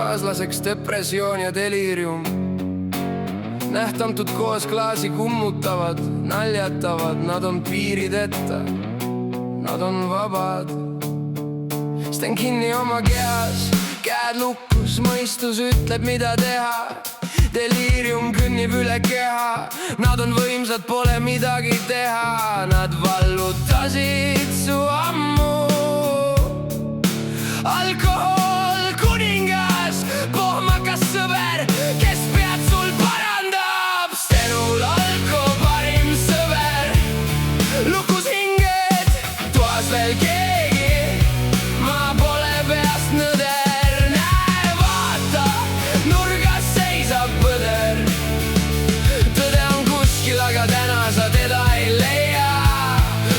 kaaslaseks depressioon ja deliirium. Nähtamtud koos klaasi kummutavad, naljatavad, nad on piirideta, nad on vabad. Sten kinni oma kehas, käed lukkus, mõistus ütleb, mida teha. Deliirium kõnnib üle keha, nad on võimsad, pole midagi teha. Nad vallutasid su ammu. Alkohol kuningas, pohmakas sõber, kes pead sul parandab. Stenul Alko parim sõber, lukus hinged, toas veel keegi, ma pole peast nõder. Näe, vaata, nurgas seisab põder. Tõde on kuskil, aga täna sa teda ei leia,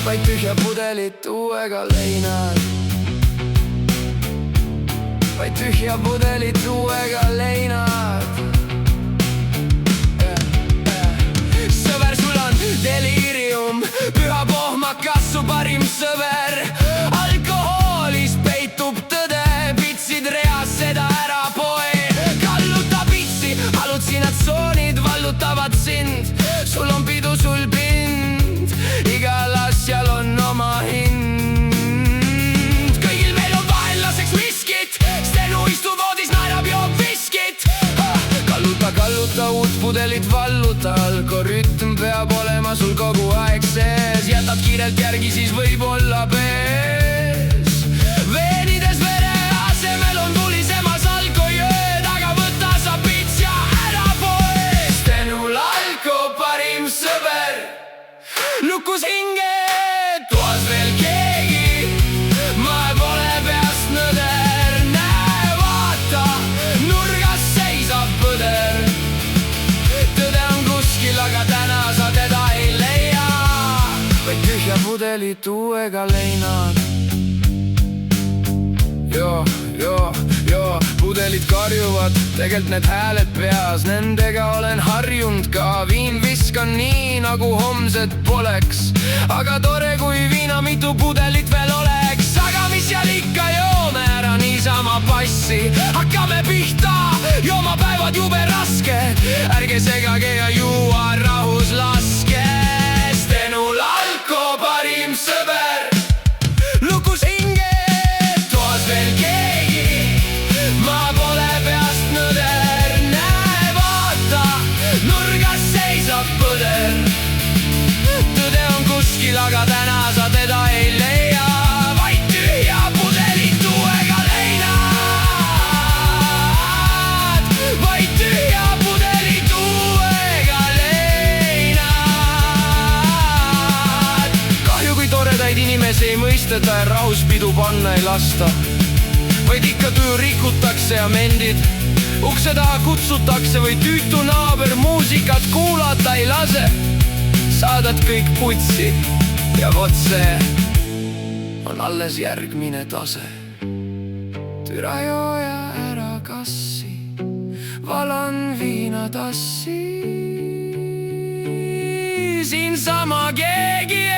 vaid tühja pudelit uuega leinad. Vaid tühja pudelit uuega leinad. Sõber, sul on deliirium, püha pohmakas su parim sõber. Alkohoolis peitub tõde, pitsid reas seda ära poe. Kalluta pitsi, halutsinatsioonid vallutavad sind. Sul on pidu, sul pind, igal asjal on oma hind. Kalluta uut pudelit, valluta, algoritm peab olema sul kogu aeg sees. Jätad kiirelt järgi, siis võib olla pees. Veenides vere asemel on tulisemas alkojööd, aga võta sa pits ja ära poe. Stenul Alko parim sõber, lukus hinged, toas veel keegi, ma pole peast nõder. Näe, vaata, nurgas seisab põder. Aga täna sa teda ei leia, vaid tühja pudelit uuega leinad. Pudelid karjuvad, tegelt need hääled peas, nendega olen harjunud ka. Viin viskan nii, nagu homset poleks, aga tore, kui viina mitu pudelit veel oleks. Aga mis seal ikka, joome ära niisama passi. Hakkame pihta, joomapäevad jube raske. Ärge segage ja juua rahus laske. Stenul Alko parim sõber, lukus hinged, toas veel keegi, ma pole peast nõder. Näe, vaata, nurgas seisab põder. Tõde on kuskil, aga täna sa teda ei leia, vaid tühja pudelit uuega leinad. Vaid tühja pudelit uuega leinad. Kahju, kui toredaid inimesi ei mõisteta ja rahus pidu panna ei lasta, vaid ikka tuju rikutakse ja mendid ukse taha kutsutakse või tüütu naaber muusikat kuulata ei lase. Saadad kõik putsi ja vot see on alles järgmine tase. Türa joo ja ära kassi, valan viinatassi. Siinsama keegi